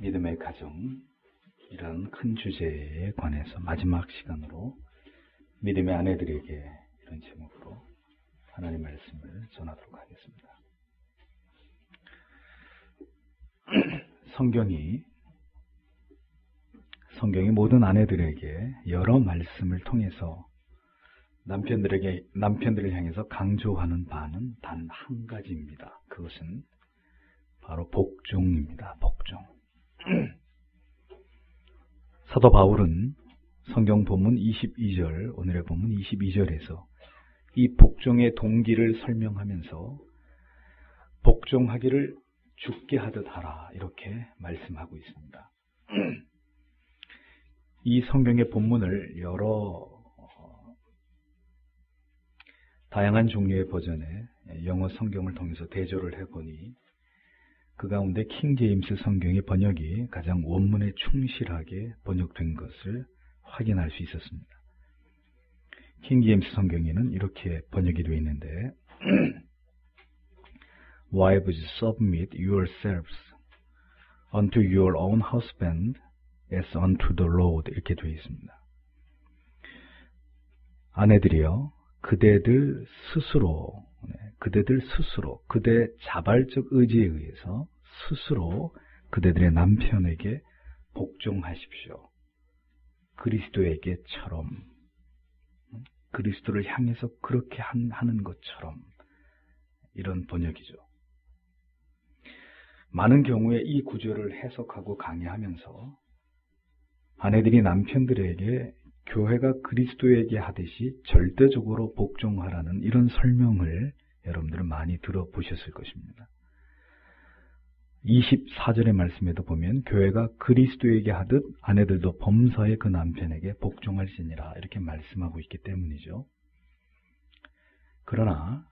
믿음의 가정, 이런 큰 주제에 관해서 마지막 시간으로 믿음의 아내들에게 이런 제목으로 하나님의 말씀을 전하도록 하겠습니다. 성경이 모든 아내들에게 여러 말씀을 통해서 남편들을 향해서 강조하는 바는 단 한 가지입니다. 그것은 바로 복종입니다. 복종. 사도 바울은 성경 본문 22절, 오늘의 본문 22절에서 이 복종의 동기를 설명하면서 복종하기를 죽게 하듯 하라, 이렇게 말씀하고 있습니다. 이 성경의 본문을 여러 다양한 종류의 버전의 영어 성경을 통해서 대조를 해보니 그 가운데 킹 제임스 성경의 번역이 가장 원문에 충실하게 번역된 것을 확인할 수 있었습니다. 킹 제임스 성경에는 이렇게 번역이 되어 있는데 Wives, submit yourselves unto your own husband as unto the Lord, 이렇게 되어 있습니다. 아내들이여, 그대들 스스로 그대 자발적 의지에 의해서 스스로 그대들의 남편에게 복종하십시오. 그리스도에게처럼, 그리스도를 향해서 그렇게 하는 것처럼, 이런 번역이죠. 많은 경우에 이 구절을 해석하고 강의하면서 아내들이 남편들에게 교회가 그리스도에게 하듯이 절대적으로 복종하라는 이런 설명을 여러분들은 많이 들어보셨을 것입니다. 24절의 말씀에도 보면 교회가 그리스도에게 하듯 아내들도 범사에 그 남편에게 복종할지니라, 이렇게 말씀하고 있기 때문이죠. 그러나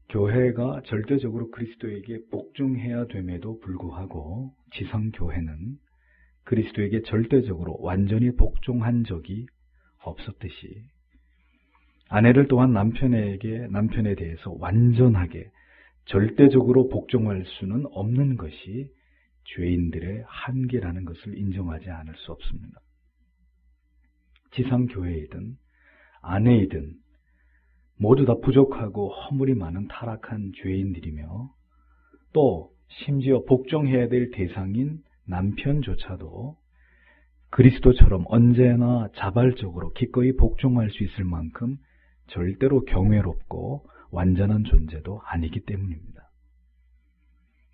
교회가 절대적으로 그리스도에게 복종해야 됨에도 불구하고 지성교회는 그리스도에게 절대적으로 완전히 복종한 적이 없었듯이 아내를 또한 남편에 대해서 완전하게 절대적으로 복종할 수는 없는 것이 죄인들의 한계라는 것을 인정하지 않을 수 없습니다. 지상교회이든 아내이든 모두 다 부족하고 허물이 많은 타락한 죄인들이며 또 심지어 복종해야 될 대상인 남편조차도 그리스도처럼 언제나 자발적으로 기꺼이 복종할 수 있을 만큼 절대로 경외롭고 완전한 존재도 아니기 때문입니다.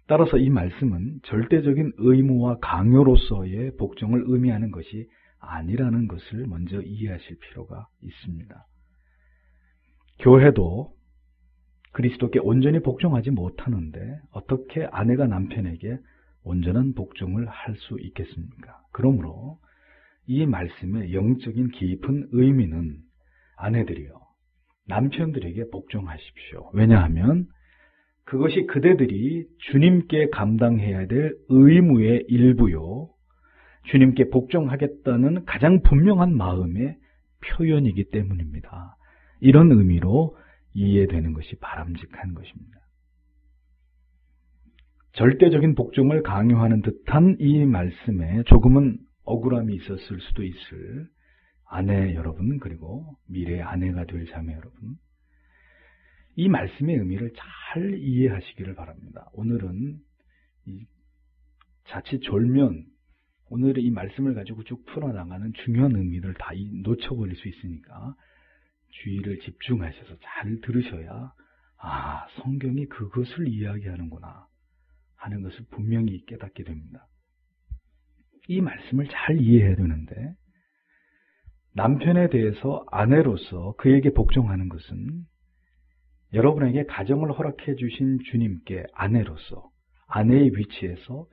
따라서 이 말씀은 절대적인 의무와 강요로서의 복종을 의미하는 것이 아니라는 것을 먼저 이해하실 필요가 있습니다. 교회도 그리스도께 온전히 복종하지 못하는데 어떻게 아내가 남편에게 온전한 복종을 할 수 있겠습니까? 그러므로 이 말씀의 영적인 깊은 의미는 아내들이요, 남편들에게 복종하십시오. 왜냐하면 그것이 그대들이 주님께 감당해야 될 의무의 일부요, 주님께 복종하겠다는 가장 분명한 마음의 표현이기 때문입니다. 이런 의미로 이해되는 것이 바람직한 것입니다. 절대적인 복종을 강요하는 듯한 이 말씀에 조금은 억울함이 있었을 수도 있을 아내 여러분, 그리고 미래의 아내가 될 자매 여러분, 이 말씀의 의미를 잘 이해하시기를 바랍니다. 오늘은 자칫 졸면 오늘의 이 말씀을 가지고 쭉 풀어나가는 중요한 의미를 다 놓쳐버릴 수 있으니까 주의를 집중하셔서 잘 들으셔야 성경이 그것을 이야기하는구나 하는 것을 분명히 깨닫게 됩니다. 이 말씀을 잘 이해해야 되는데 남편에 대해서 아내로서 그에게 복종하는 것은 여러분에게 가정을 허락해 주신 주님께 아내로서 아내의 위치에서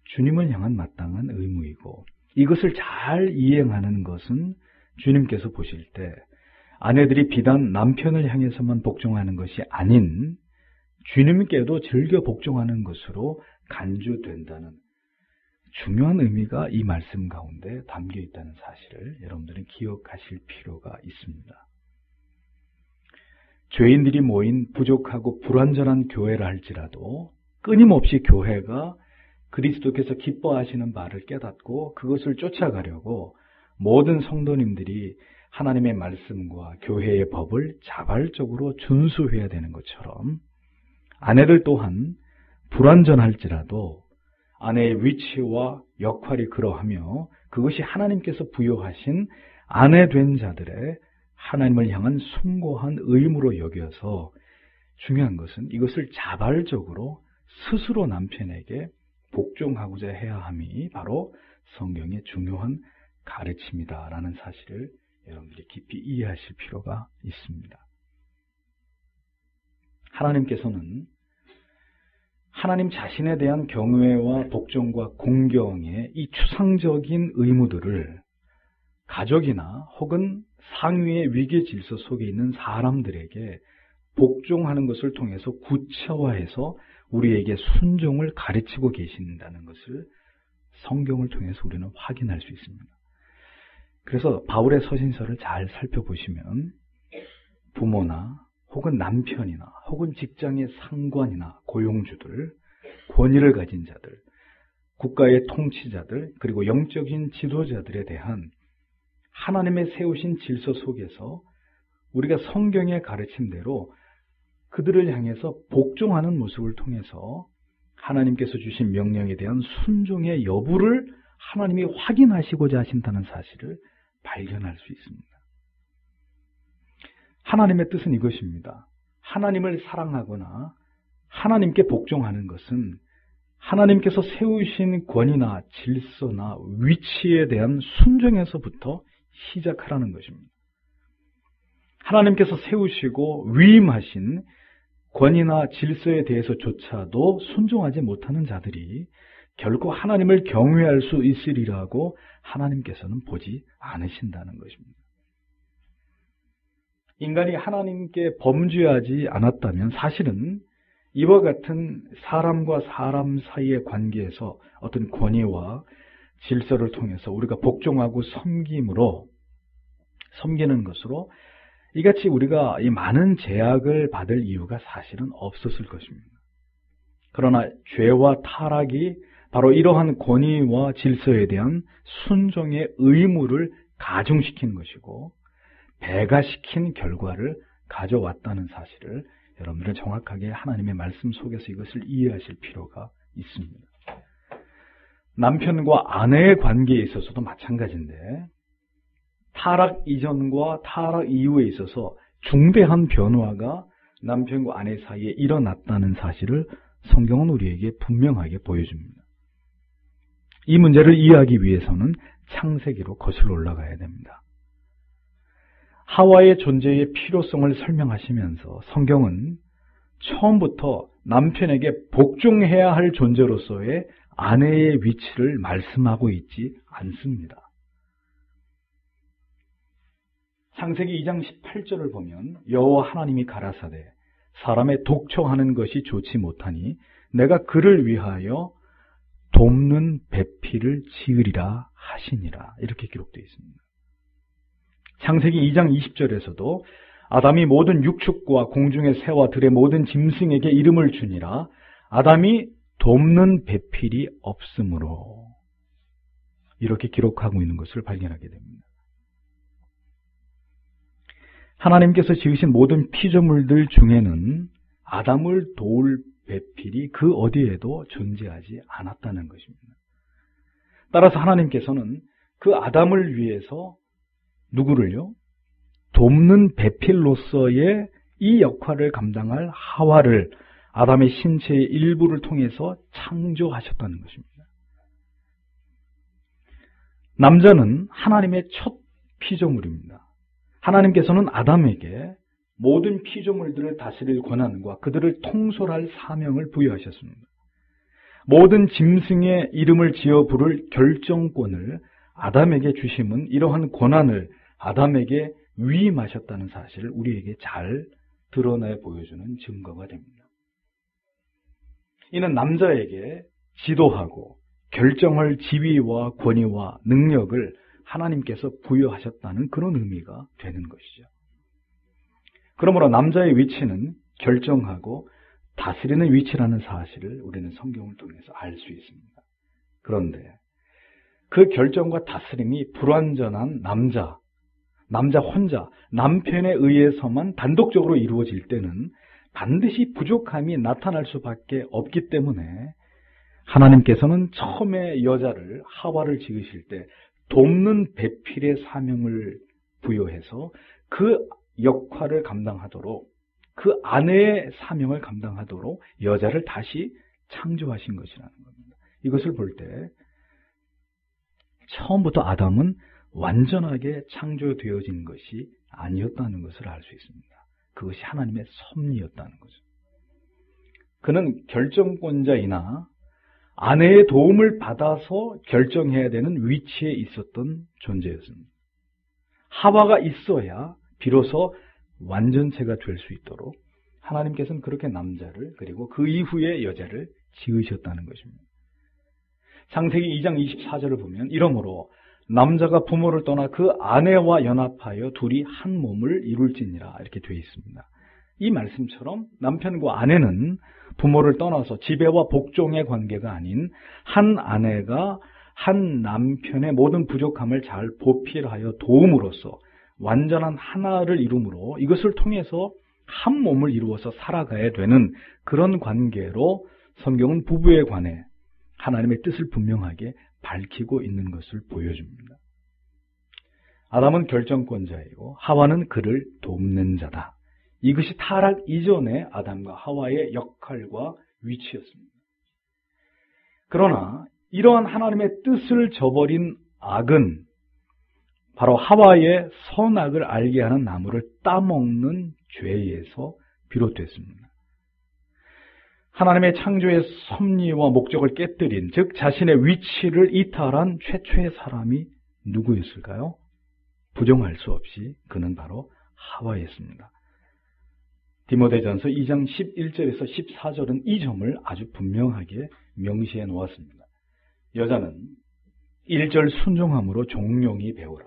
주님을 향한 마땅한 의무이고, 이것을 잘 이행하는 것은 주님께서 보실 때 아내들이 비단 남편을 향해서만 복종하는 것이 아닌 주님께도 즐겨 복종하는 것으로 간주된다는 중요한 의미가 이 말씀 가운데 담겨 있다는 사실을 여러분들은 기억하실 필요가 있습니다. 죄인들이 모인 부족하고 불완전한 교회라 할지라도 끊임없이 교회가 그리스도께서 기뻐하시는 바를 깨닫고 그것을 쫓아가려고 모든 성도님들이 하나님의 말씀과 교회의 법을 자발적으로 준수해야 되는 것처럼 아내들 또한 불완전할지라도 아내의 위치와 역할이 그러하며 그것이 하나님께서 부여하신 아내 된 자들의 하나님을 향한 숭고한 의무로 여겨서 중요한 것은 이것을 자발적으로 스스로 남편에게 복종하고자 해야 함이 바로 성경의 중요한 가르침이다라는 사실을 여러분들이 깊이 이해하실 필요가 있습니다. 하나님께서는 하나님 자신에 대한 경외와 복종과 공경의 이 추상적인 의무들을 가족이나 혹은 상위의 위계 질서 속에 있는 사람들에게 복종하는 것을 통해서 구체화해서 우리에게 순종을 가르치고 계신다는 것을 성경을 통해서 우리는 확인할 수 있습니다. 그래서 바울의 서신서를 잘 살펴보시면 부모나 혹은 남편이나 혹은 직장의 상관이나 고용주들, 권위를 가진 자들, 국가의 통치자들, 그리고 영적인 지도자들에 대한 하나님의 세우신 질서 속에서 우리가 성경의 가르침대로 그들을 향해서 복종하는 모습을 통해서 하나님께서 주신 명령에 대한 순종의 여부를 하나님이 확인하시고자 하신다는 사실을 발견할 수 있습니다. 하나님의 뜻은 이것입니다. 하나님을 사랑하거나 하나님께 복종하는 것은 하나님께서 세우신 권위나 질서나 위치에 대한 순종에서부터 시작하라는 것입니다. 하나님께서 세우시고 위임하신 권위나 질서에 대해서조차도 순종하지 못하는 자들이 결코 하나님을 경외할 수 있으리라고 하나님께서는 보지 않으신다는 것입니다. 인간이 하나님께 범죄하지 않았다면 사실은 이와 같은 사람과 사람 사이의 관계에서 어떤 권위와 질서를 통해서 우리가 복종하고 섬기는 것으로 이같이 우리가 이 많은 제약을 받을 이유가 사실은 없었을 것입니다. 그러나 죄와 타락이 바로 이러한 권위와 질서에 대한 순종의 의무를 가중시킨 것이고 배가시킨 결과를 가져왔다는 사실을 여러분들은 정확하게 하나님의 말씀 속에서 이것을 이해하실 필요가 있습니다. 남편과 아내의 관계에 있어서도 마찬가지인데 타락 이전과 타락 이후에 있어서 중대한 변화가 남편과 아내 사이에 일어났다는 사실을 성경은 우리에게 분명하게 보여줍니다. 이 문제를 이해하기 위해서는 창세기로 거슬러 올라가야 됩니다. 하와의 존재의 필요성을 설명하시면서 성경은 처음부터 남편에게 복종해야 할 존재로서의 아내의 위치를 말씀하고 있지 않습니다. 창세기 2장 18절을 보면 여호와 하나님이 가라사대 사람의 독청하는 것이 좋지 못하니 내가 그를 위하여 돕는 배필을 지으리라 하시니라 이렇게 기록되어 있습니다. 창세기 2장 20절에서도 아담이 모든 육축과 공중의 새와 들의 모든 짐승에게 이름을 주니라 아담이 돕는 배필이 없으므로 이렇게 기록하고 있는 것을 발견하게 됩니다. 하나님께서 지으신 모든 피조물들 중에는 아담을 도울 배필이 그 어디에도 존재하지 않았다는 것입니다. 따라서 하나님께서는 그 아담을 위해서 누구를요? 돕는 배필로서의 이 역할을 감당할 하와를 아담의 신체의 일부를 통해서 창조하셨다는 것입니다. 남자는 하나님의 첫 피조물입니다. 하나님께서는 아담에게 모든 피조물들을 다스릴 권한과 그들을 통솔할 사명을 부여하셨습니다. 모든 짐승의 이름을 지어 부를 결정권을 아담에게 주심은 이러한 권한을 아담에게 위임하셨다는 사실을 우리에게 잘 드러내 보여주는 증거가 됩니다. 이는 남자에게 지도하고 결정할 지위와 권위와 능력을 하나님께서 부여하셨다는 그런 의미가 되는 것이죠. 그러므로 남자의 위치는 결정하고 다스리는 위치라는 사실을 우리는 성경을 통해서 알 수 있습니다. 그런데 그 결정과 다스림이 불완전한 남자 혼자 남편에 의해서만 단독적으로 이루어질 때는 반드시 부족함이 나타날 수밖에 없기 때문에 하나님께서는 처음에 여자를 하와를 지으실 때 돕는 배필의 사명을 부여해서 그 역할을 감당하도록, 그 아내의 사명을 감당하도록 여자를 다시 창조하신 것이라는 겁니다. 이것을 볼 때 처음부터 아담은 완전하게 창조되어진 것이 아니었다는 것을 알 수 있습니다. 그것이 하나님의 섭리였다는 거죠. 그는 결정권자이나 아내의 도움을 받아서 결정해야 되는 위치에 있었던 존재였습니다. 하와가 있어야 비로소 완전체가 될 수 있도록 하나님께서는 그렇게 남자를 그리고 그 이후에 여자를 지으셨다는 것입니다. 창세기 2장 24절을 보면 이러므로 남자가 부모를 떠나 그 아내와 연합하여 둘이 한 몸을 이룰지니라 이렇게 되어 있습니다. 이 말씀처럼 남편과 아내는 부모를 떠나서 지배와 복종의 관계가 아닌 한 아내가 한 남편의 모든 부족함을 잘 보필하여 도움으로써 완전한 하나를 이루므로 이것을 통해서 한 몸을 이루어서 살아가야 되는 그런 관계로 성경은 부부에 관해 하나님의 뜻을 분명하게 밝히고 있는 것을 보여줍니다. 아담은 결정권자이고 하와는 그를 돕는 자다. 이것이 타락 이전의 아담과 하와의 역할과 위치였습니다. 그러나 이러한 하나님의 뜻을 저버린 악은 바로 하와의 선악을 알게 하는 나무를 따먹는 죄에서 비롯됐습니다. 하나님의 창조의 섭리와 목적을 깨뜨린, 즉 자신의 위치를 이탈한 최초의 사람이 누구였을까요? 부정할 수 없이 그는 바로 하와였습니다. 디모데전서 2장 11절에서 14절은 이 점을 아주 분명하게 명시해 놓았습니다. 여자는 1절 순종함으로 종용이 배우라.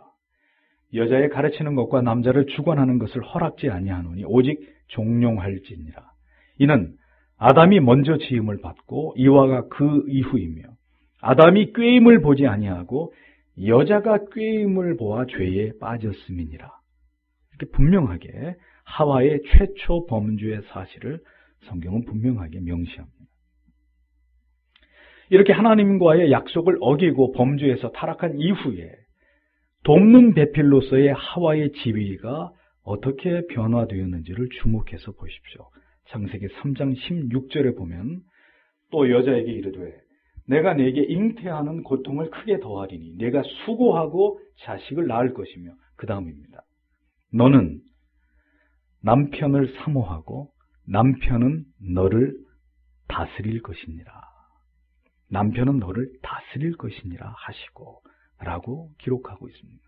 여자의 가르치는 것과 남자를 주관하는 것을 허락지 아니하노니 오직 종용할지니라. 이는 아담이 먼저 지음을 받고 이와가 그 이후이며 아담이 꾀임을 보지 아니하고 여자가 꾀임을 보아 죄에 빠졌음이니라. 이렇게 분명하게 하와의 최초 범죄의 사실을 성경은 분명하게 명시합니다. 이렇게 하나님과의 약속을 어기고 범죄에서 타락한 이후에 돕는 배필로서의 하와의 지위가 어떻게 변화되었는지를 주목해서 보십시오. 창세기 3장 16절에 보면 또 여자에게 이르되 내가 네게 잉태하는 고통을 크게 더하리니 네가 수고하고 자식을 낳을 것이며 그 다음입니다. 너는 남편을 사모하고 남편은 너를 다스릴 것이니라. 남편은 너를 다스릴 것이니라 하시고 라고 기록하고 있습니다.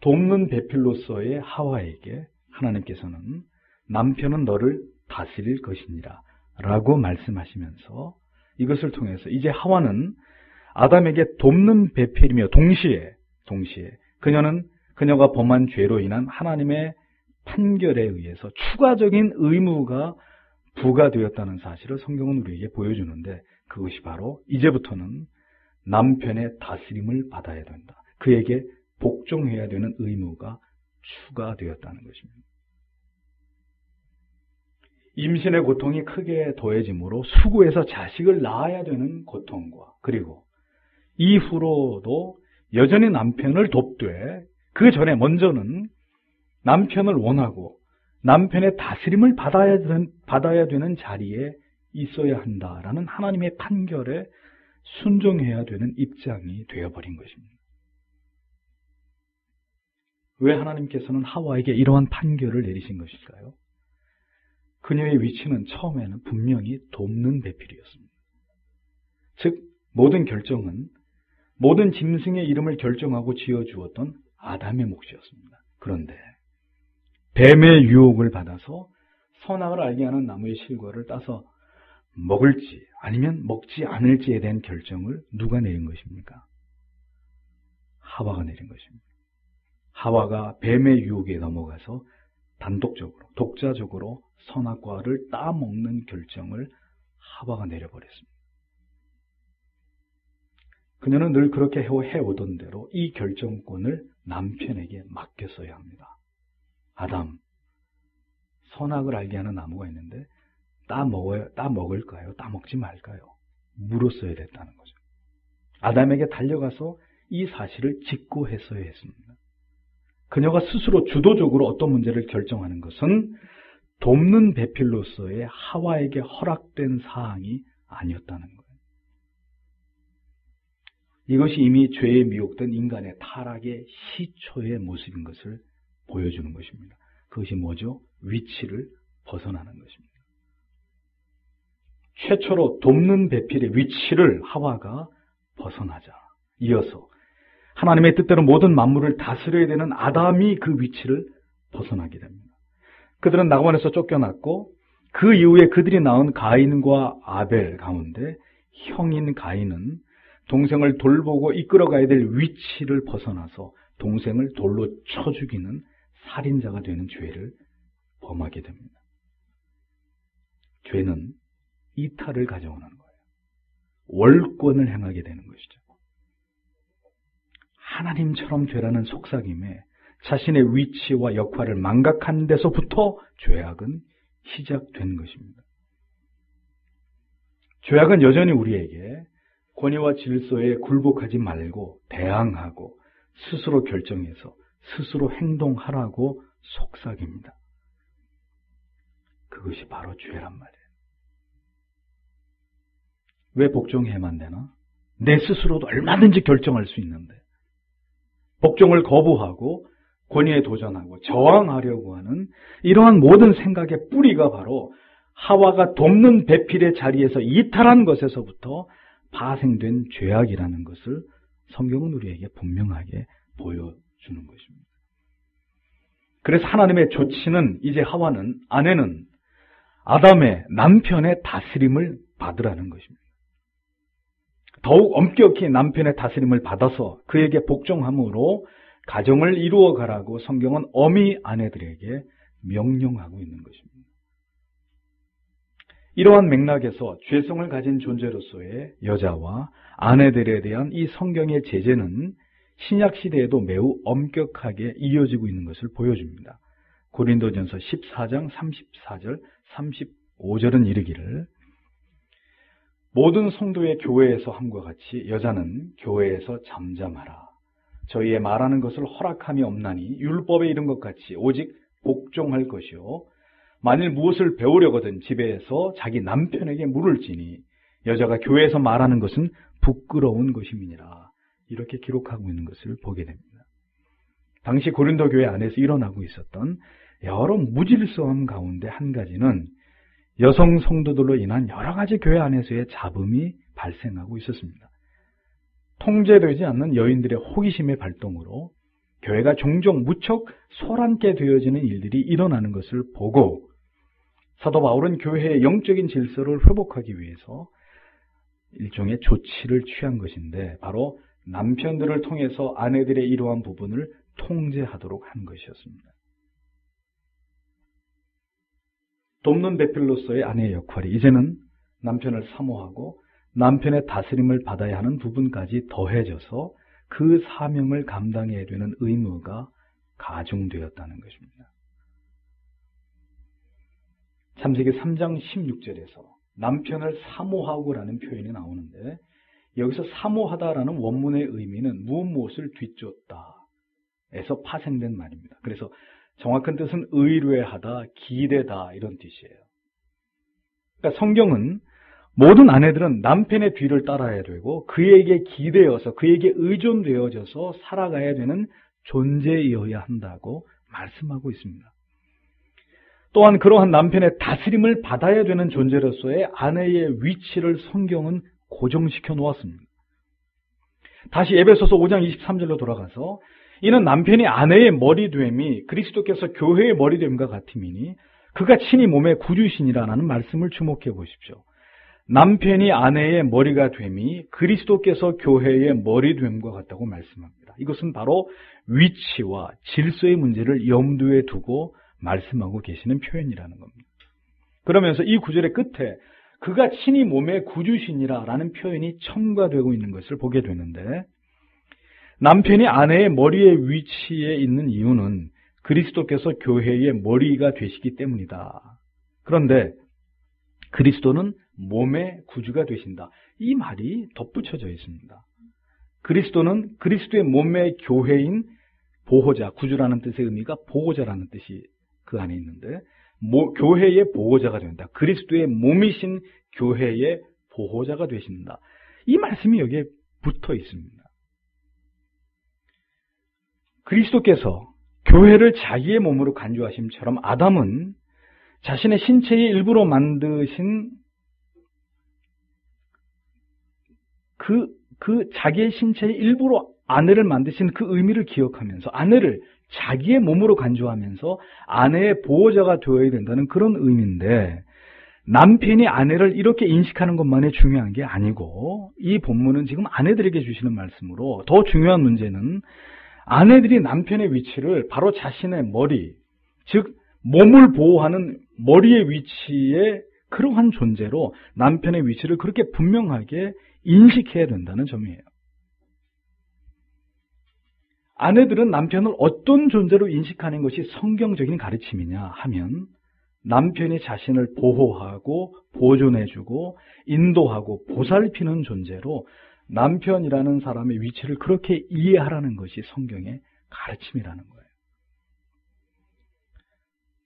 돕는 배필로서의 하와에게 하나님께서는 남편은 너를 다스릴 것이니라 라고 말씀하시면서 이것을 통해서 이제 하와는 아담에게 돕는 배필이며 동시에 그녀가 범한 죄로 인한 하나님의 판결에 의해서 추가적인 의무가 부과되었다는 사실을 성경은 우리에게 보여주는데 그것이 바로 이제부터는 남편의 다스림을 받아야 된다. 그에게 복종해야 되는 의무가 추가되었다는 것입니다. 임신의 고통이 크게 더해지므로 수고해서 자식을 낳아야 되는 고통과 그리고 이후로도 여전히 남편을 돕되 그 전에 먼저는 남편을 원하고 남편의 다스림을 받아야 되는 자리에 있어야 한다라는 하나님의 판결에 순종해야 되는 입장이 되어버린 것입니다. 왜 하나님께서는 하와에게 이러한 판결을 내리신 것일까요? 그녀의 위치는 처음에는 분명히 돕는 배필이었습니다. 즉 모든 결정은 모든 짐승의 이름을 결정하고 지어주었던 아담의 몫이었습니다. 그런데 뱀의 유혹을 받아서 선악을 알게 하는 나무의 실과를 따서 먹을지 아니면 먹지 않을지에 대한 결정을 누가 내린 것입니까? 하와가 내린 것입니다. 하와가 뱀의 유혹에 넘어가서 단독적으로, 독자적으로 선악과를 따먹는 결정을 하와가 내려버렸습니다. 그녀는 늘 그렇게 해오던 대로 이 결정권을 남편에게 맡겼어야 합니다. 아담, 선악을 알게 하는 나무가 있는데 따 먹을까요? 따 먹지 말까요? 물었어야 됐다는 거죠. 아담에게 달려가서 이 사실을 직고했어야 했습니다. 그녀가 스스로 주도적으로 어떤 문제를 결정하는 것은 돕는 배필로서의 하와에게 허락된 사항이 아니었다는 거예요. 이것이 이미 죄에 미혹된 인간의 타락의 시초의 모습인 것을 보여주는 것입니다. 그것이 뭐죠? 위치를 벗어나는 것입니다. 최초로 돕는 배필의 위치를 하와가 벗어나자 이어서 하나님의 뜻대로 모든 만물을 다스려야 되는 아담이 그 위치를 벗어나게 됩니다. 그들은 낙원에서 쫓겨났고 그 이후에 그들이 낳은 가인과 아벨 가운데 형인 가인은 동생을 돌보고 이끌어가야 될 위치를 벗어나서 동생을 돌로 쳐 죽이는 살인자가 되는 죄를 범하게 됩니다. 죄는 이탈을 가져오는 거예요. 월권을 행하게 되는 것이죠. 하나님처럼 되라는 속삭임에 자신의 위치와 역할을 망각한 데서부터 죄악은 시작된 것입니다. 죄악은 여전히 우리에게 권위와 질서에 굴복하지 말고 대항하고 스스로 결정해서 스스로 행동하라고 속삭입니다. 그것이 바로 죄란 말이에요. 왜 복종해야만 되나? 내 스스로도 얼마든지 결정할 수 있는데 복종을 거부하고 권위에 도전하고 저항하려고 하는 이러한 모든 생각의 뿌리가 바로 하와가 돕는 배필의 자리에서 이탈한 것에서부터 파생된 죄악이라는 것을 성경은 우리에게 분명하게 보여주는 것입니다. 그래서 하나님의 조치는 이제 아내는 아담의 남편의 다스림을 받으라는 것입니다. 더욱 엄격히 남편의 다스림을 받아서 그에게 복종함으로 가정을 이루어 가라고 성경은 어미 아내들에게 명령하고 있는 것입니다. 이러한 맥락에서 죄성을 가진 존재로서의 여자와 아내들에 대한 이 성경의 제재는 신약 시대에도 매우 엄격하게 이어지고 있는 것을 보여줍니다. 고린도전서 14장 34절 35절은 이르기를 모든 성도의 교회에서 함과 같이 여자는 교회에서 잠잠하라. 저희의 말하는 것을 허락함이 없나니 율법에 이른 것 같이 오직 복종할 것이요 만일 무엇을 배우려거든 집에서 자기 남편에게 물을지니 여자가 교회에서 말하는 것은 부끄러운 것임이니라. 이렇게 기록하고 있는 것을 보게 됩니다. 당시 고린도 교회 안에서 일어나고 있었던 여러 무질서함 가운데 한 가지는 여성 성도들로 인한 여러 가지 교회 안에서의 잡음이 발생하고 있었습니다. 통제되지 않는 여인들의 호기심의 발동으로 교회가 종종 무척 소란케 되어지는 일들이 일어나는 것을 보고 사도 바울은 교회의 영적인 질서를 회복하기 위해서 일종의 조치를 취한 것인데 바로 남편들을 통해서 아내들의 이러한 부분을 통제하도록 한 것이었습니다. 돕는 배필로서의 아내의 역할이 이제는 남편을 사모하고 남편의 다스림을 받아야 하는 부분까지 더해져서 그 사명을 감당해야 되는 의무가 가중되었다는 것입니다. 창세기 3장 16절에서 남편을 사모하고라는 표현이 나오는데 여기서 사모하다라는 원문의 의미는 무엇을 뒤쫓다에서 파생된 말입니다. 그래서 정확한 뜻은 의뢰하다, 기대다 이런 뜻이에요. 그러니까 성경은 모든 아내들은 남편의 뒤를 따라야 되고 그에게 기대어서 그에게 의존되어져서 살아가야 되는 존재이어야 한다고 말씀하고 있습니다. 또한 그러한 남편의 다스림을 받아야 되는 존재로서의 아내의 위치를 성경은 고정시켜 놓았습니다. 다시 에베소서 5장 23절로 돌아가서 이는 남편이 아내의 머리됨이 그리스도께서 교회의 머리됨과 같음이니 그가 친히 몸의 구주시니라는 말씀을 주목해 보십시오. 남편이 아내의 머리가 됨이 그리스도께서 교회의 머리됨과 같다고 말씀합니다. 이것은 바로 위치와 질서의 문제를 염두에 두고 말씀하고 계시는 표현이라는 겁니다. 그러면서 이 구절의 끝에 그가 친히 몸의 구주시니라 라는 표현이 첨가되고 있는 것을 보게 되는데, 남편이 아내의 머리의 위치에 있는 이유는 그리스도께서 교회의 머리가 되시기 때문이다. 그런데 그리스도는 몸의 구주가 되신다. 이 말이 덧붙여져 있습니다. 그리스도는 그리스도의 몸의 교회인 보호자, 구주라는 뜻의 의미가 보호자라는 뜻이 그 안에 있는데, 교회의 보호자가 된다. 그리스도의 몸이신 교회의 보호자가 되신다. 이 말씀이 여기에 붙어 있습니다. 그리스도께서 교회를 자기의 몸으로 간주하심처럼 아담은 자신의 신체의 일부로 만드신 그 자기의 신체의 일부로 아내를 만드신 그 의미를 기억하면서 아내를 자기의 몸으로 간주하면서 아내의 보호자가 되어야 된다는 그런 의미인데, 남편이 아내를 이렇게 인식하는 것만이 중요한 게 아니고, 이 본문은 지금 아내들에게 주시는 말씀으로 더 중요한 문제는 아내들이 남편의 위치를 바로 자신의 머리, 즉 몸을 보호하는 머리의 위치에 그러한 존재로 남편의 위치를 그렇게 분명하게 인식해야 된다는 점이에요. 아내들은 남편을 어떤 존재로 인식하는 것이 성경적인 가르침이냐 하면, 남편이 자신을 보호하고 보존해주고 인도하고 보살피는 존재로 남편이라는 사람의 위치를 그렇게 이해하라는 것이 성경의 가르침이라는 거예요.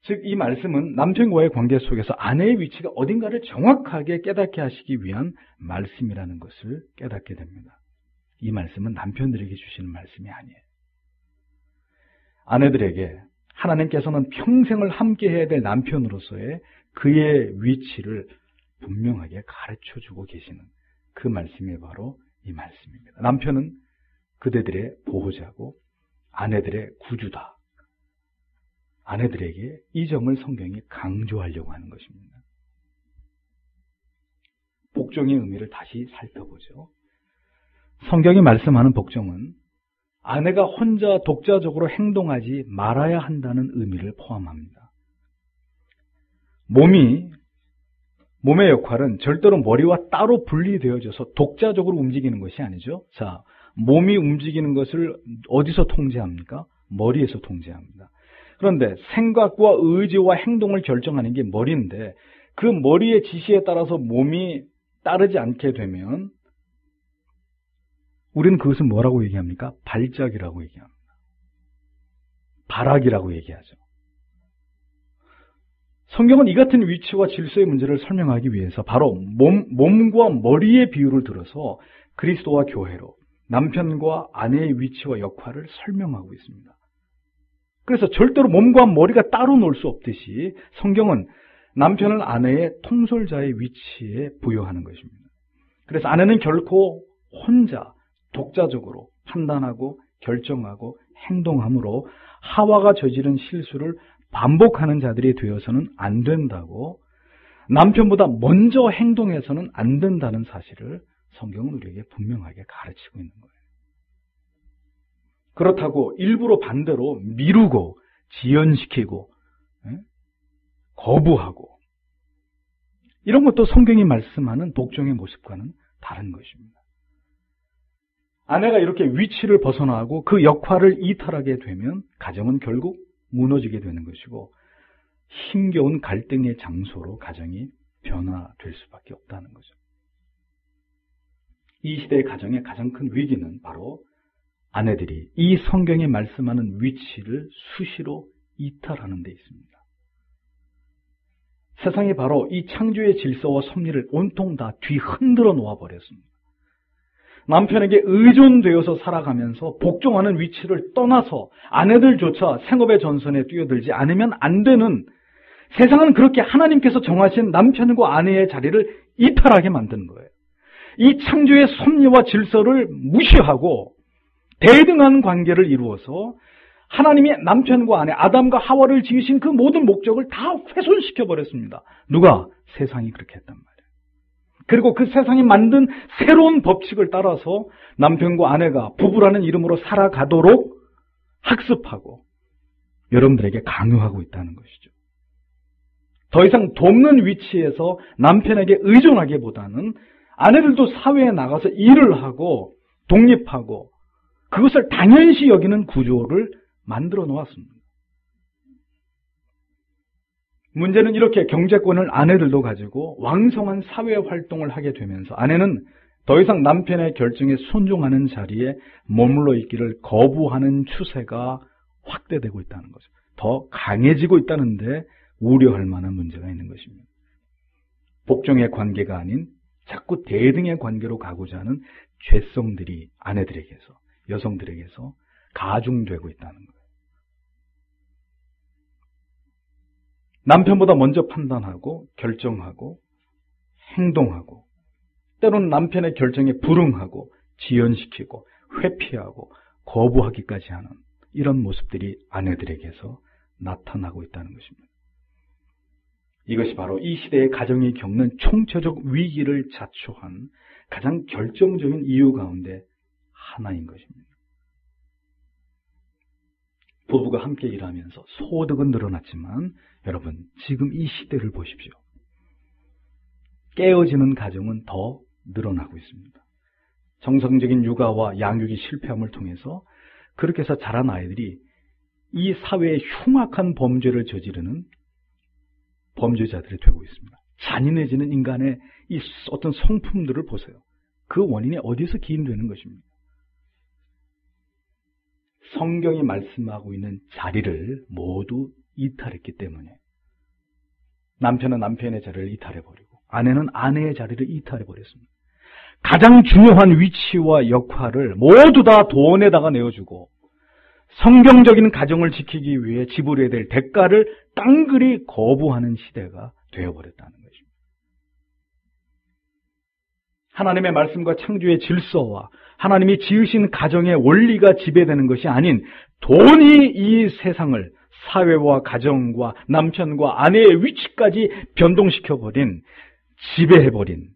즉, 이 말씀은 남편과의 관계 속에서 아내의 위치가 어딘가를 정확하게 깨닫게 하시기 위한 말씀이라는 것을 깨닫게 됩니다. 이 말씀은 남편들에게 주시는 말씀이 아니에요. 아내들에게 하나님께서는 평생을 함께 해야 될 남편으로서의 그의 위치를 분명하게 가르쳐주고 계시는 그 말씀이 바로 이 말씀입니다. 남편은 그대들의 보호자고 아내들의 구주다. 아내들에게 이 점을 성경이 강조하려고 하는 것입니다. 복종의 의미를 다시 살펴보죠. 성경이 말씀하는 복종은 아내가 혼자 독자적으로 행동하지 말아야 한다는 의미를 포함합니다. 몸의 역할은 절대로 머리와 따로 분리되어져서 독자적으로 움직이는 것이 아니죠. 자, 몸이 움직이는 것을 어디서 통제합니까? 머리에서 통제합니다. 그런데 생각과 의지와 행동을 결정하는 게 머리인데, 그 머리의 지시에 따라서 몸이 따르지 않게 되면 우리는 그것을 뭐라고 얘기합니까? 발작이라고 얘기합니다. 발악이라고 얘기하죠. 성경은 이 같은 위치와 질서의 문제를 설명하기 위해서 바로 몸과 머리의 비유를 들어서 그리스도와 교회로 남편과 아내의 위치와 역할을 설명하고 있습니다. 그래서 절대로 몸과 머리가 따로 놀 수 없듯이 성경은 남편을 아내의 통솔자의 위치에 부여하는 것입니다. 그래서 아내는 결코 혼자 독자적으로 판단하고 결정하고 행동함으로 하와가 저지른 실수를 반복하는 자들이 되어서는 안 된다고, 남편보다 먼저 행동해서는 안 된다는 사실을 성경은 우리에게 분명하게 가르치고 있는 거예요. 그렇다고 일부러 반대로 미루고 지연시키고 거부하고 이런 것도 성경이 말씀하는 복종의 모습과는 다른 것입니다. 아내가 이렇게 위치를 벗어나고 그 역할을 이탈하게 되면 가정은 결국 무너지게 되는 것이고 힘겨운 갈등의 장소로 가정이 변화될 수밖에 없다는 거죠. 이 시대의 가정의 가장 큰 위기는 바로 아내들이 이 성경에 말씀하는 위치를 수시로 이탈하는 데 있습니다. 세상이 바로 이 창조의 질서와 섭리를 온통 다 뒤흔들어 놓아버렸습니다. 남편에게 의존되어서 살아가면서 복종하는 위치를 떠나서 아내들조차 생업의 전선에 뛰어들지 않으면 안 되는, 세상은 그렇게 하나님께서 정하신 남편과 아내의 자리를 이탈하게 만드는 거예요. 이 창조의 섭리와 질서를 무시하고 대등한 관계를 이루어서 하나님이 남편과 아내, 아담과 하와를 지으신 그 모든 목적을 다 훼손시켜 버렸습니다. 누가? 세상이 그렇게 했단 말이에요. 그리고 그 세상이 만든 새로운 법칙을 따라서 남편과 아내가 부부라는 이름으로 살아가도록 학습하고 여러분들에게 강요하고 있다는 것이죠. 더 이상 돕는 위치에서 남편에게 의존하기보다는 아내들도 사회에 나가서 일을 하고 독립하고 그것을 당연시 여기는 구조를 만들어 놓았습니다. 문제는 이렇게 경제권을 아내들도 가지고 왕성한 사회 활동을 하게 되면서 아내는 더 이상 남편의 결정에 순종하는 자리에 머물러 있기를 거부하는 추세가 확대되고 있다는 거죠. 더 강해지고 있다는데 우려할 만한 문제가 있는 것입니다. 복종의 관계가 아닌 자꾸 대등의 관계로 가고자 하는 죄성들이 아내들에게서, 여성들에게서 가중되고 있다는 거예요. 남편보다 먼저 판단하고 결정하고 행동하고 때로는 남편의 결정에 불응하고 지연시키고 회피하고 거부하기까지 하는 이런 모습들이 아내들에게서 나타나고 있다는 것입니다. 이것이 바로 이 시대의 가정이 겪는 총체적 위기를 자초한 가장 결정적인 이유 가운데 하나인 것입니다. 부부가 함께 일하면서 소득은 늘어났지만 여러분 지금 이 시대를 보십시오. 깨어지는 가정은 더 늘어나고 있습니다. 정상적인 육아와 양육이 실패함을 통해서 그렇게 해서 자란 아이들이 이 사회의 흉악한 범죄를 저지르는 범죄자들이 되고 있습니다. 잔인해지는 인간의 이 어떤 성품들을 보세요. 그 원인이 어디서 기인되는 것입니다. 성경이 말씀하고 있는 자리를 모두 이탈했기 때문에 남편은 남편의 자리를 이탈해버리고 아내는 아내의 자리를 이탈해버렸습니다. 가장 중요한 위치와 역할을 모두 다 돈에다가 내어주고 성경적인 가정을 지키기 위해 지불해야 될 대가를 깡그리 거부하는 시대가 되어버렸다는 것입니다. 하나님의 말씀과 창조의 질서와 하나님이 지으신 가정의 원리가 지배되는 것이 아닌 돈이 이 세상을 사회와 가정과 남편과 아내의 위치까지 변동시켜버린, 지배해버린,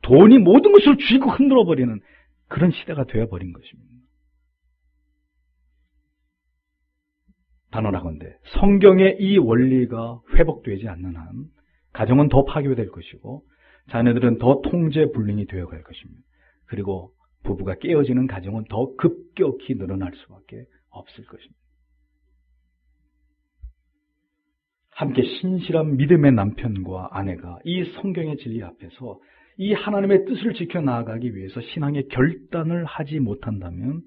돈이 모든 것을 쥐고 흔들어버리는 그런 시대가 되어버린 것입니다. 단언하건대 성경의 이 원리가 회복되지 않는 한 가정은 더 파괴될 것이고 자녀들은 더 통제불능이 되어갈 것입니다. 그리고 부부가 깨어지는 가정은 더 급격히 늘어날 수밖에 없을 것입니다. 함께 신실한 믿음의 남편과 아내가 이 성경의 진리 앞에서 이 하나님의 뜻을 지켜나가기 위해서 신앙의 결단을 하지 못한다면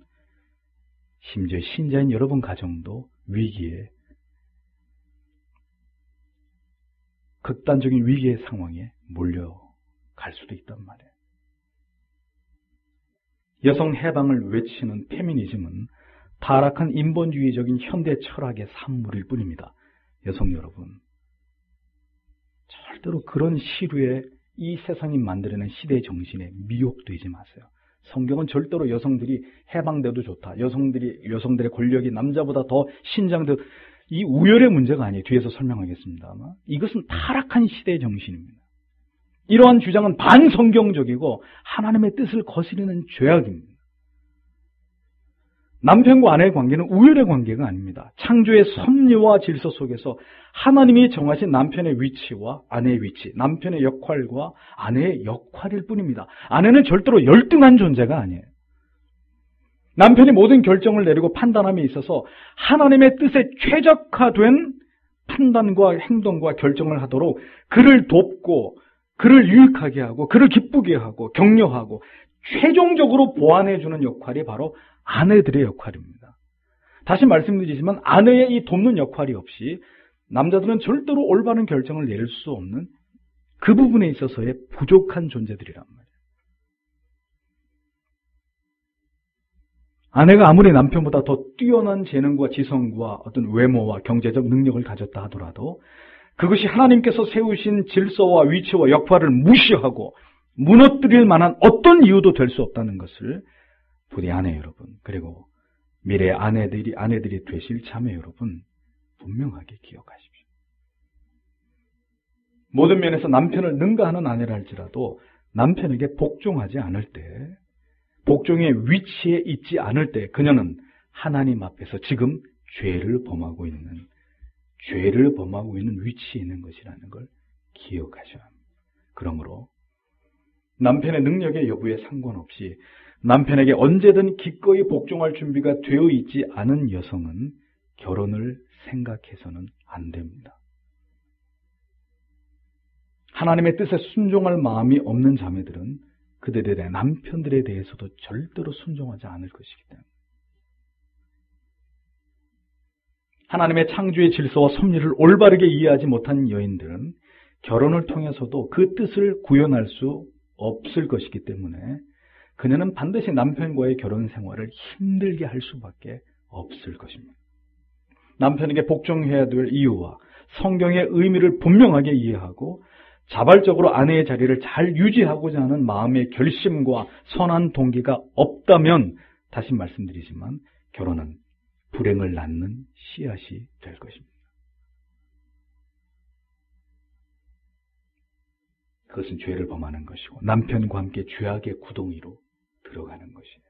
심지어 신자인 여러분 가정도 위기에, 극단적인 위기의 상황에 몰려갈 수도 있단 말이에요. 여성 해방을 외치는 페미니즘은 타락한 인본주의적인 현대 철학의 산물일 뿐입니다. 여성 여러분, 절대로 그런 시류에 이 세상이 만들어낸 시대의 정신에 미혹되지 마세요. 성경은 절대로 여성들이 해방돼도 좋다, 여성들의 권력이 남자보다 더 신장돼도, 이 우열의 문제가 아니에요. 뒤에서 설명하겠습니다만 이것은 타락한 시대의 정신입니다. 이러한 주장은 반성경적이고 하나님의 뜻을 거스르는 죄악입니다. 남편과 아내의 관계는 우열의 관계가 아닙니다. 창조의 섭리와 질서 속에서 하나님이 정하신 남편의 위치와 아내의 위치, 남편의 역할과 아내의 역할일 뿐입니다. 아내는 절대로 열등한 존재가 아니에요. 남편이 모든 결정을 내리고 판단함에 있어서 하나님의 뜻에 최적화된 판단과 행동과 결정을 하도록 그를 돕고 그를 유익하게 하고 그를 기쁘게 하고 격려하고 최종적으로 보완해주는 역할이 바로 아내들의 역할입니다. 다시 말씀드리지만 아내의 이 돕는 역할이 없이 남자들은 절대로 올바른 결정을 내릴 수 없는 그 부분에 있어서의 부족한 존재들이란 말이에요. 아내가 아무리 남편보다 더 뛰어난 재능과 지성과 어떤 외모와 경제적 능력을 가졌다 하더라도 그것이 하나님께서 세우신 질서와 위치와 역할을 무시하고 무너뜨릴 만한 어떤 이유도 될 수 없다는 것을 부디 아내 여러분, 그리고 미래 아내들이 되실 자매 여러분 분명하게 기억하십시오. 모든 면에서 남편을 능가하는 아내라 할지라도 남편에게 복종하지 않을 때, 복종의 위치에 있지 않을 때 그녀는 하나님 앞에서 지금 죄를 범하고 있는 죄를 범하고 있는 위치에 있는 것이라는 걸 기억하셔야 합니다. 그러므로 남편의 능력의 여부에 상관없이 남편에게 언제든 기꺼이 복종할 준비가 되어 있지 않은 여성은 결혼을 생각해서는 안 됩니다. 하나님의 뜻에 순종할 마음이 없는 자매들은 그들의 남편들에 대해서도 절대로 순종하지 않을 것이기 때문에 하나님의 창조의 질서와 섭리를 올바르게 이해하지 못한 여인들은 결혼을 통해서도 그 뜻을 구현할 수 없을 것이기 때문에 그녀는 반드시 남편과의 결혼 생활을 힘들게 할 수밖에 없을 것입니다. 남편에게 복종해야 될 이유와 성경의 의미를 분명하게 이해하고 자발적으로 아내의 자리를 잘 유지하고자 하는 마음의 결심과 선한 동기가 없다면 다시 말씀드리지만 결혼은 불행을 낳는 씨앗이 될 것입니다. 그것은 죄를 범하는 것이고 남편과 함께 죄악의 구덩이로 들어가는 것이에요.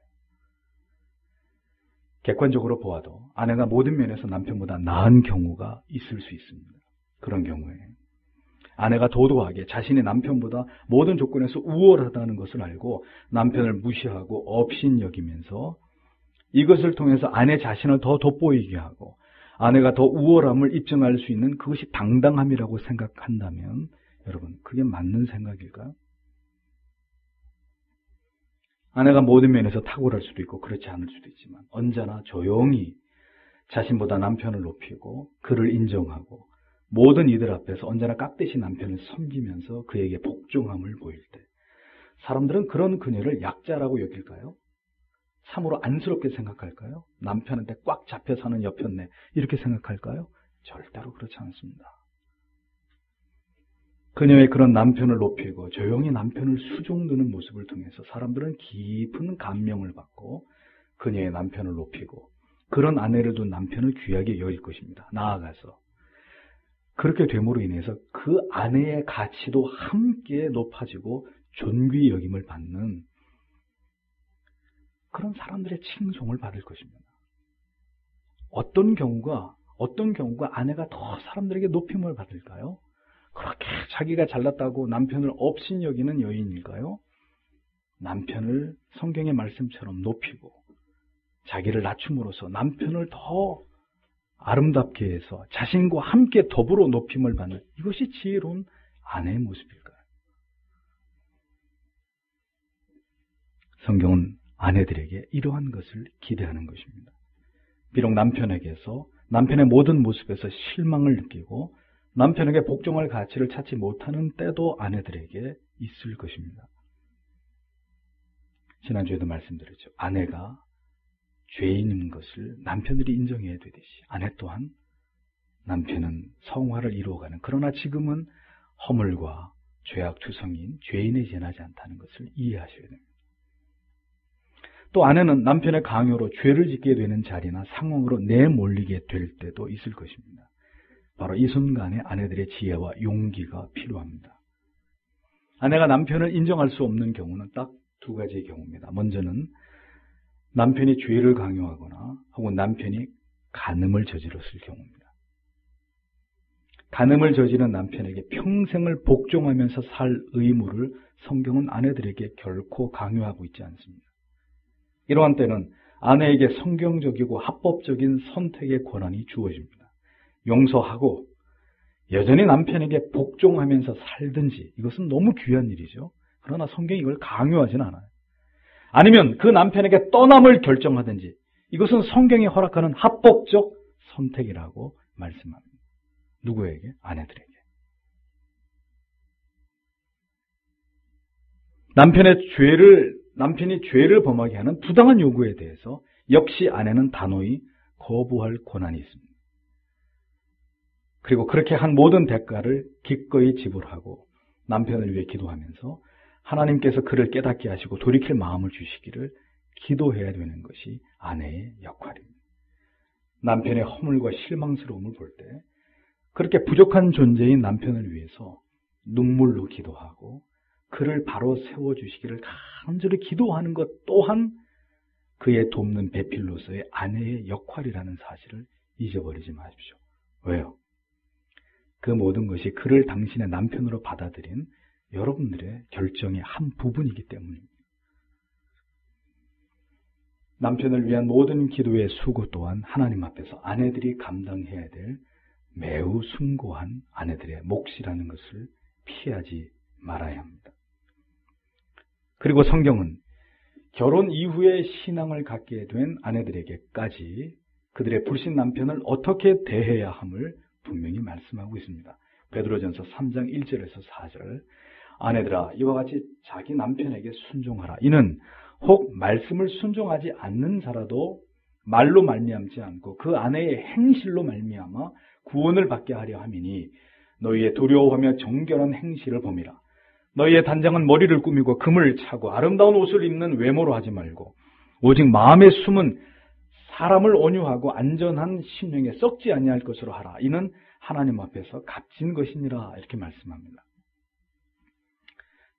객관적으로 보아도 아내가 모든 면에서 남편보다 나은 경우가 있을 수 있습니다. 그런 경우에 아내가 도도하게 자신의 남편보다 모든 조건에서 우월하다는 것을 알고 남편을 무시하고 업신여기면서 이것을 통해서 아내 자신을 더 돋보이게 하고 아내가 더 우월함을 입증할 수 있는 그것이 당당함이라고 생각한다면 여러분, 그게 맞는 생각일까요? 아내가 모든 면에서 탁월할 수도 있고 그렇지 않을 수도 있지만 언제나 조용히 자신보다 남편을 높이고 그를 인정하고 모든 이들 앞에서 언제나 깍듯이 남편을 섬기면서 그에게 복종함을 보일 때 사람들은 그런 그녀를 약자라고 여길까요? 참으로 안쓰럽게 생각할까요? 남편한테 꽉 잡혀 사는 여편네 이렇게 생각할까요? 절대로 그렇지 않습니다. 그녀의 그런 남편을 높이고 조용히 남편을 수종드는 모습을 통해서 사람들은 깊은 감명을 받고 그녀의 남편을 높이고 그런 아내를 둔 남편을 귀하게 여길 것입니다. 나아가서 그렇게 됨으로 인해서 그 아내의 가치도 함께 높아지고 존귀 여김을 받는 그런 사람들의 칭송을 받을 것입니다. 어떤 경우가 아내가 더 사람들에게 높임을 받을까요? 그렇게 자기가 잘났다고 남편을 업신여기는 여인일까요? 남편을 성경의 말씀처럼 높이고 자기를 낮춤으로써 남편을 더 아름답게 해서 자신과 함께 더불어 높임을 받는 이것이 지혜로운 아내의 모습일까요? 성경은 아내들에게 이러한 것을 기대하는 것입니다. 비록 남편에게서 남편의 모든 모습에서 실망을 느끼고 남편에게 복종할 가치를 찾지 못하는 때도 아내들에게 있을 것입니다. 지난주에도 말씀드렸죠. 아내가 죄인인 것을 남편들이 인정해야 되듯이 아내 또한 남편은 성화를 이루어가는 그러나 지금은 허물과 죄악 투성인 죄인에 지나지 않다는 것을 이해하셔야 됩니다. 또 아내는 남편의 강요로 죄를 짓게 되는 자리나 상황으로 내몰리게 될 때도 있을 것입니다. 바로 이 순간에 아내들의 지혜와 용기가 필요합니다. 아내가 남편을 인정할 수 없는 경우는 딱 두 가지의 경우입니다. 먼저는 남편이 죄를 강요하거나 혹은 남편이 간음을 저질렀을 경우입니다. 간음을 저지른 남편에게 평생을 복종하면서 살 의무를 성경은 아내들에게 결코 강요하고 있지 않습니다. 이러한 때는 아내에게 성경적이고 합법적인 선택의 권한이 주어집니다. 용서하고 여전히 남편에게 복종하면서 살든지 이것은 너무 귀한 일이죠. 그러나 성경이 이걸 강요하지는 않아요. 아니면 그 남편에게 떠남을 결정하든지 이것은 성경이 허락하는 합법적 선택이라고 말씀합니다. 누구에게? 아내들에게. 남편이 죄를 범하게 하는 부당한 요구에 대해서 역시 아내는 단호히 거부할 권한이 있습니다. 그리고 그렇게 한 모든 대가를 기꺼이 지불하고 남편을 위해 기도하면서 하나님께서 그를 깨닫게 하시고 돌이킬 마음을 주시기를 기도해야 되는 것이 아내의 역할입니다. 남편의 허물과 실망스러움을 볼 때 그렇게 부족한 존재인 남편을 위해서 눈물로 기도하고 그를 바로 세워주시기를 간절히 기도하는 것 또한 그의 돕는 배필로서의 아내의 역할이라는 사실을 잊어버리지 마십시오. 왜요? 그 모든 것이 그를 당신의 남편으로 받아들인 여러분들의 결정의 한 부분이기 때문입니다. 남편을 위한 모든 기도의 수고 또한 하나님 앞에서 아내들이 감당해야 될 매우 숭고한 아내들의 몫이라는 것을 피하지 말아야 합니다. 그리고 성경은 결혼 이후에 신앙을 갖게 된 아내들에게까지 그들의 불신 남편을 어떻게 대해야 함을 분명히 말씀하고 있습니다. 베드로전서 3장 1절에서 4절, 아내들아 이와 같이 자기 남편에게 순종하라. 이는 혹 말씀을 순종하지 않는 자라도 말로 말미암지 않고 그 아내의 행실로 말미암아 구원을 받게 하려 함이니 너희의 두려워하며 정결한 행실을 범이라. 너희의 단장은 머리를 꾸미고 금을 차고 아름다운 옷을 입는 외모로 하지 말고 오직 마음에 숨은 사람을 온유하고 안전한 심령에 썩지 아니할 것으로 하라. 이는 하나님 앞에서 값진 것이니라. 이렇게 말씀합니다.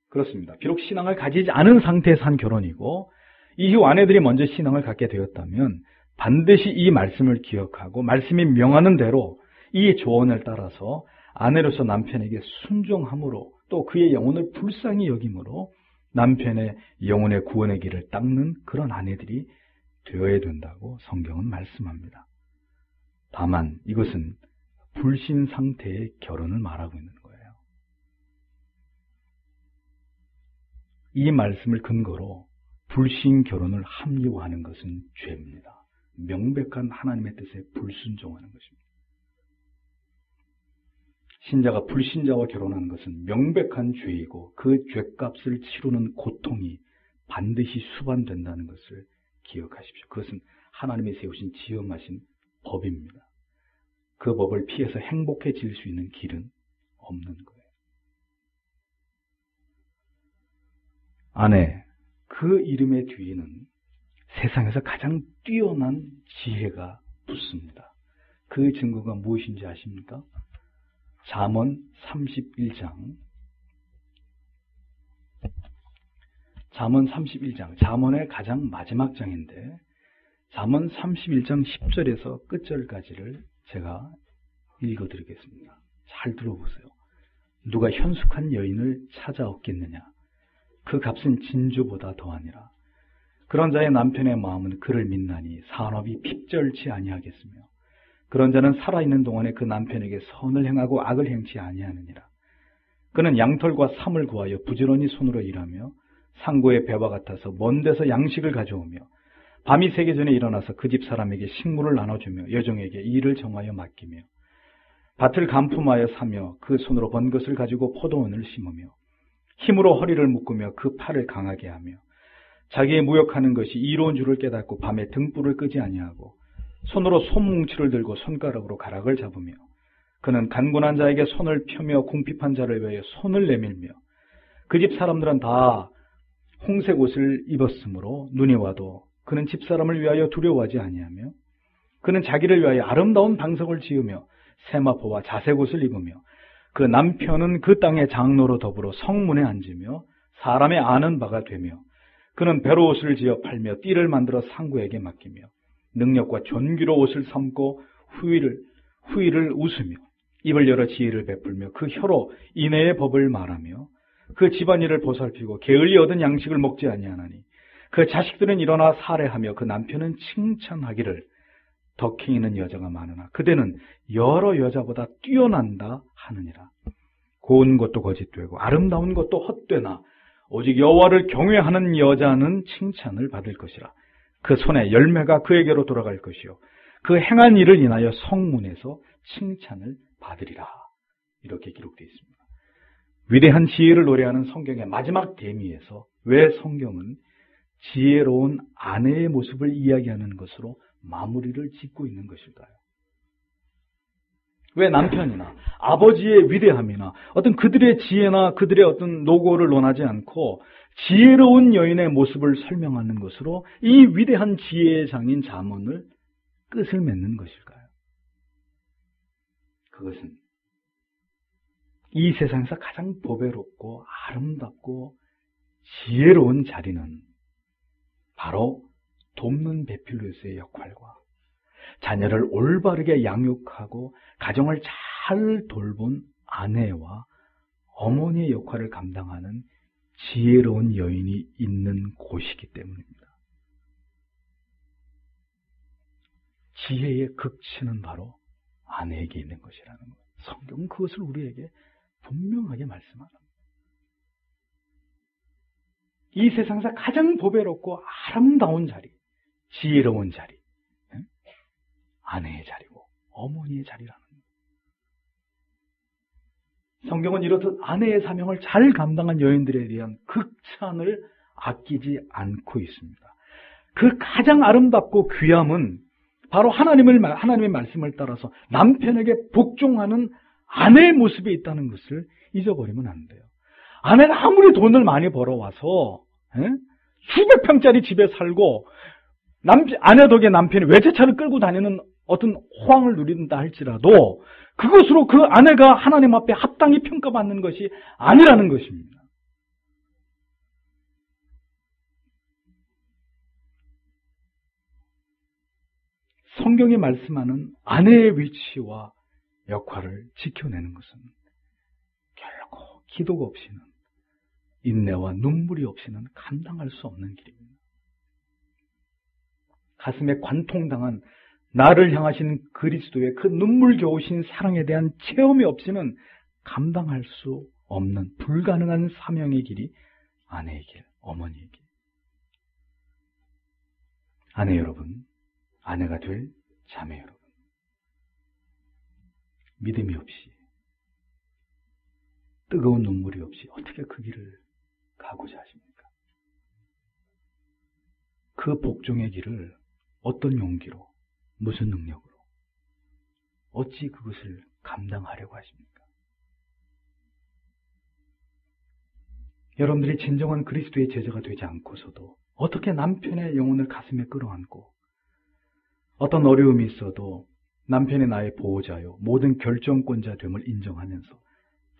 그렇습니다. 비록 신앙을 가지지 않은 상태에서 한 결혼이고 이후 아내들이 먼저 신앙을 갖게 되었다면 반드시 이 말씀을 기억하고 말씀이 명하는 대로 이 조언을 따라서 아내로서 남편에게 순종함으로 또 그의 영혼을 불쌍히 여김으로 남편의 영혼의 구원의 길을 닦는 그런 아내들이 되어야 된다고 성경은 말씀합니다. 다만 이것은 불신 상태의 결혼을 말하고 있는 거예요. 이 말씀을 근거로 불신 결혼을 합리화하는 것은 죄입니다. 명백한 하나님의 뜻에 불순종하는 것입니다. 신자가 불신자와 결혼하는 것은 명백한 죄이고 그 죄값을 치르는 고통이 반드시 수반된다는 것을 기억하십시오. 그것은 하나님이 세우신 지엄하신 법입니다. 그 법을 피해서 행복해질 수 있는 길은 없는 거예요. 아내, 그 이름의 뒤에는 세상에서 가장 뛰어난 지혜가 붙습니다. 그 증거가 무엇인지 아십니까? 잠언 31장. 잠언 31장. 잠언의 가장 마지막 장인데 잠언 31장 10절에서 끝절까지를 제가 읽어드리겠습니다. 잘 들어보세요. 누가 현숙한 여인을 찾아 얻겠느냐? 그 값은 진주보다 더하니라. 그런 자의 남편의 마음은 그를 믿나니 산업이 핍절치 아니하겠으며 그런 자는 살아있는 동안에 그 남편에게 선을 행하고 악을 행치 아니하느니라. 그는 양털과 삼을 구하여 부지런히 손으로 일하며 상고의 배와 같아서 먼 데서 양식을 가져오며 밤이 새기 전에 일어나서 그 집 사람에게 식물을 나눠주며 여종에게 일을 정하여 맡기며 밭을 간품하여 사며 그 손으로 번 것을 가지고 포도원을 심으며 힘으로 허리를 묶으며 그 팔을 강하게 하며 자기의 무역하는 것이 이로운 줄을 깨닫고 밤에 등불을 끄지 아니하고 손으로 솜뭉치를 들고 손가락으로 가락을 잡으며 그는 간곤한 자에게 손을 펴며 궁핍한 자를 위하여 손을 내밀며 그 집 사람들은 다 홍색 옷을 입었으므로 눈이 와도 그는 집사람을 위하여 두려워하지 아니하며 그는 자기를 위하여 아름다운 방석을 지으며 세마포와 자색 옷을 입으며 그 남편은 그 땅의 장로로 더불어 성문에 앉으며 사람의 아는 바가 되며 그는 배로 옷을 지어 팔며 띠를 만들어 상구에게 맡기며 능력과 존귀로 옷을 삼고 후의를 웃으며 입을 열어 지혜를 베풀며 그 혀로 인애의 법을 말하며 그 집안일을 보살피고 게을리 얻은 양식을 먹지 아니하나니 그 자식들은 일어나 살해하며 그 남편은 칭찬하기를 덕행 있는 여자가 많으나 그대는 여러 여자보다 뛰어난다 하느니라. 고운 것도 거짓되고 아름다운 것도 헛되나 오직 여호와를 경외하는 여자는 칭찬을 받을 것이라. 그 손의 열매가 그에게로 돌아갈 것이요 그 행한 일을 인하여 성문에서 칭찬을 받으리라. 이렇게 기록되어 있습니다. 위대한 지혜를 노래하는 성경의 마지막 대미에서 왜 성경은 지혜로운 아내의 모습을 이야기하는 것으로 마무리를 짓고 있는 것일까요? 왜 남편이나 아버지의 위대함이나 어떤 그들의 지혜나 그들의 어떤 노고를 논하지 않고 지혜로운 여인의 모습을 설명하는 것으로 이 위대한 지혜의 장인 잠언을 끝을 맺는 것일까요? 그것은 이 세상에서 가장 보배롭고 아름답고 지혜로운 자리는 바로 돕는 베필로스의 역할과 자녀를 올바르게 양육하고 가정을 잘 돌본 아내와 어머니의 역할을 감당하는 지혜로운 여인이 있는 곳이기 때문입니다. 지혜의 극치는 바로 아내에게 있는 것이라는 것. 성경은 그것을 우리에게 분명하게 말씀합니다. 이 세상에서 가장 보배롭고 아름다운 자리, 지혜로운 자리, 아내의 자리고 어머니의 자리라는 것. 성경은 이렇듯 아내의 사명을 잘 감당한 여인들에 대한 극찬을 아끼지 않고 있습니다. 그 가장 아름답고 귀함은 바로 하나님의 말씀을 따라서 남편에게 복종하는 아내의 모습에 있다는 것을 잊어버리면 안 돼요. 아내가 아무리 돈을 많이 벌어와서 수백 평짜리 집에 살고 아내 덕에 남편이 외제차를 끌고 다니는 어떤 호황을 누린다 할지라도 그것으로 그 아내가 하나님 앞에 합당히 평가받는 것이 아니라는 것입니다. 성경이 말씀하는 아내의 위치와 역할을 지켜내는 것은 결코 기도가 없이는, 인내와 눈물이 없이는 감당할 수 없는 길입니다. 가슴에 관통당한 나를 향하신 그리스도의 그 눈물겨우신 사랑에 대한 체험이 없이는 감당할 수 없는 불가능한 사명의 길이 아내의 길, 어머니의 길. 아내 여러분, 아내가 될 자매 여러분, 믿음이 없이, 뜨거운 눈물이 없이 어떻게 그 길을 가고자 하십니까? 그 복종의 길을 어떤 용기로, 무슨 능력으로, 어찌 그것을 감당하려고 하십니까? 여러분들이 진정한 그리스도의 제자가 되지 않고서도 어떻게 남편의 영혼을 가슴에 끌어안고 어떤 어려움이 있어도 남편이 나의 보호자요 모든 결정권자 됨을 인정하면서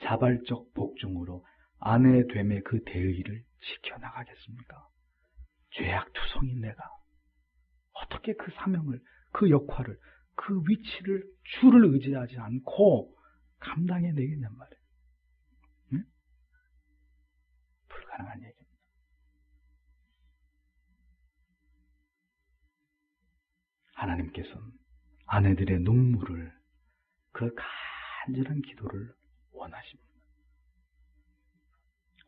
자발적 복종으로 아내의 됨의 그 대의를 지켜나가겠습니까? 죄악투성인 내가 어떻게 그 사명을, 그 역할을, 그 위치를 주를 의지하지 않고 감당해내겠냔 말이에요. 응? 불가능한 얘기입니다. 하나님께서는 아내들의 눈물을, 그 간절한 기도를 원하십니다.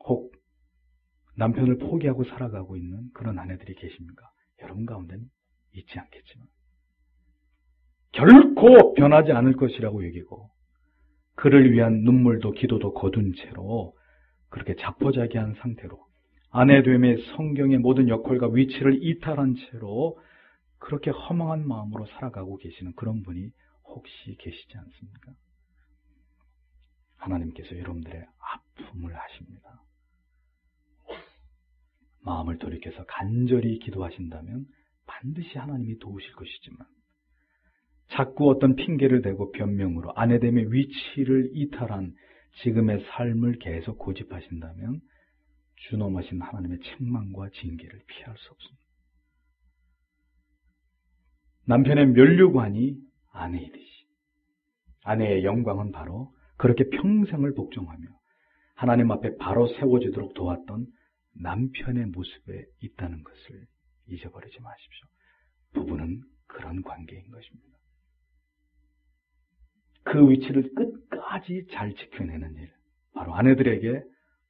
혹 남편을 포기하고 살아가고 있는 그런 아내들이 계십니까? 여러분 가운데는 있지 않겠지만 결코 변하지 않을 것이라고 여기고 그를 위한 눈물도 기도도 거둔 채로 그렇게 자포자기한 상태로 아내됨의 성경의 모든 역할과 위치를 이탈한 채로 그렇게 허망한 마음으로 살아가고 계시는 그런 분이 혹시 계시지 않습니까? 하나님께서 여러분들의 아픔을 아십니다. 마음을 돌이켜서 간절히 기도하신다면 반드시 하나님이 도우실 것이지만 자꾸 어떤 핑계를 대고 변명으로 아내됨의 위치를 이탈한 지금의 삶을 계속 고집하신다면 준엄하신 하나님의 책망과 징계를 피할 수 없습니다. 남편의 면류관이 아내이듯이 아내의 영광은 바로 그렇게 평생을 복종하며 하나님 앞에 바로 세워지도록 도왔던 남편의 모습에 있다는 것을 잊어버리지 마십시오. 부부는 그런 관계인 것입니다. 그 위치를 끝까지 잘 지켜내는 일, 바로 아내들에게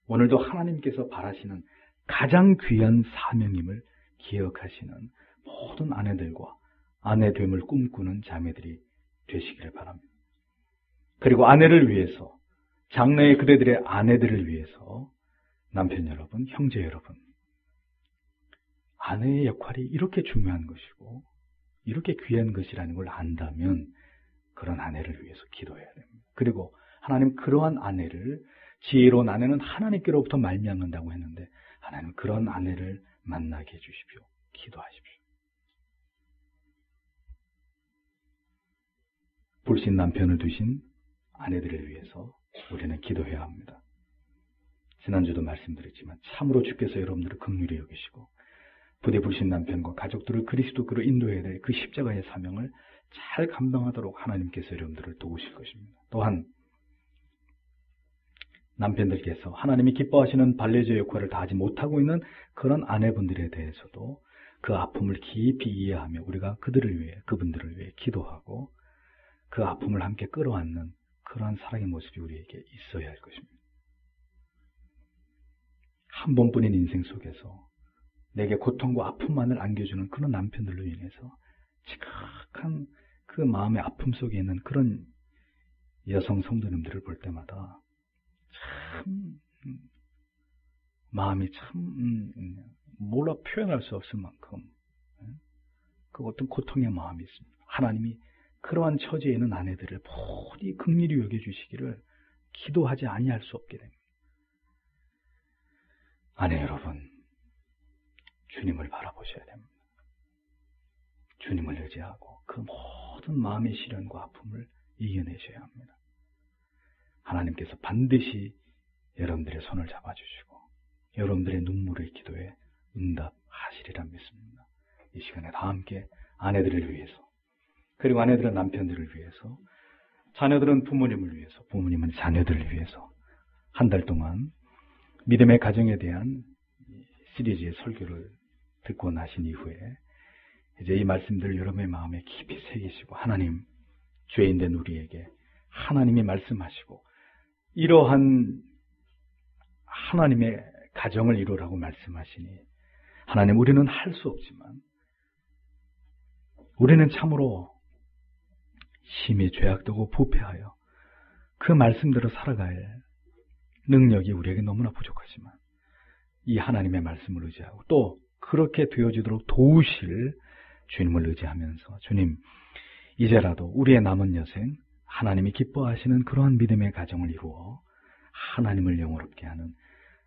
오늘도 하나님께서 바라시는 가장 귀한 사명임을 기억하시는 모든 아내들과 아내됨을 꿈꾸는 자매들이 되시기를 바랍니다. 그리고 아내를 위해서, 장래의 그대들의 아내들을 위해서 남편 여러분, 형제 여러분, 아내의 역할이 이렇게 중요한 것이고 이렇게 귀한 것이라는 걸 안다면 그런 아내를 위해서 기도해야 됩니다. 그리고 하나님 그러한 아내를, 지혜로운 아내는 하나님께로부터 말미암는다고 했는데 하나님 그런 아내를 만나게 해주십시오. 기도하십시오. 불신 남편을 두신 아내들을 위해서 우리는 기도해야 합니다. 지난주도 말씀드렸지만 참으로 주께서 여러분들을 긍휼히 여기시고 부디 불신 남편과 가족들을 그리스도께로 인도해야 될 그 십자가의 사명을 잘 감당하도록 하나님께서 여러분들을 도우실 것입니다. 또한 남편들께서 하나님이 기뻐하시는 반려자 역할을 다하지 못하고 있는 그런 아내분들에 대해서도 그 아픔을 깊이 이해하며 우리가 그들을 위해, 그분들을 위해 기도하고 그 아픔을 함께 끌어안는 그러한 사랑의 모습이 우리에게 있어야 할 것입니다. 한 번뿐인 인생 속에서 내게 고통과 아픔만을 안겨주는 그런 남편들로 인해서 지극한 그 마음의 아픔 속에 있는 그런 여성 성도님들을 볼 때마다 참 마음이 참 몰라 표현할 수 없을 만큼 그 어떤 고통의 마음이 있습니다. 하나님이 그러한 처지에 있는 아내들을 부디 긍휼히 여겨주시기를 기도하지 아니할 수 없게 됩니다. 아내 여러분, 주님을 바라보셔야 됩니다. 주님을 의지하고 그 모든 마음의 시련과 아픔을 이겨내셔야 합니다. 하나님께서 반드시 여러분들의 손을 잡아주시고 여러분들의 눈물의 기도에 응답하시리라 믿습니다. 이 시간에 다 함께 아내들을 위해서, 그리고 아내들은 남편들을 위해서, 자녀들은 부모님을 위해서, 부모님은 자녀들을 위해서 한 달 동안 믿음의 가정에 대한 시리즈의 설교를 듣고 나신 이후에 이제 이 말씀들을 여러분의 마음에 깊이 새기시고 하나님, 죄인된 우리에게 하나님이 말씀하시고 이러한 하나님의 가정을 이루라고 말씀하시니 하나님, 우리는 할 수 없지만 우리는 참으로 심히 죄악되고 부패하여 그 말씀대로 살아갈 능력이 우리에게 너무나 부족하지만 이 하나님의 말씀을 의지하고 또 그렇게 되어지도록 도우실 주님을 의지하면서 주님, 이제라도 우리의 남은 여생 하나님이 기뻐하시는 그러한 믿음의 가정을 이루어 하나님을 영화롭게 하는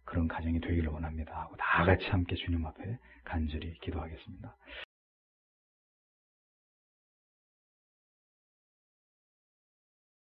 그런 가정이 되기를 원합니다 하고 다 같이 함께 주님 앞에 간절히 기도하겠습니다.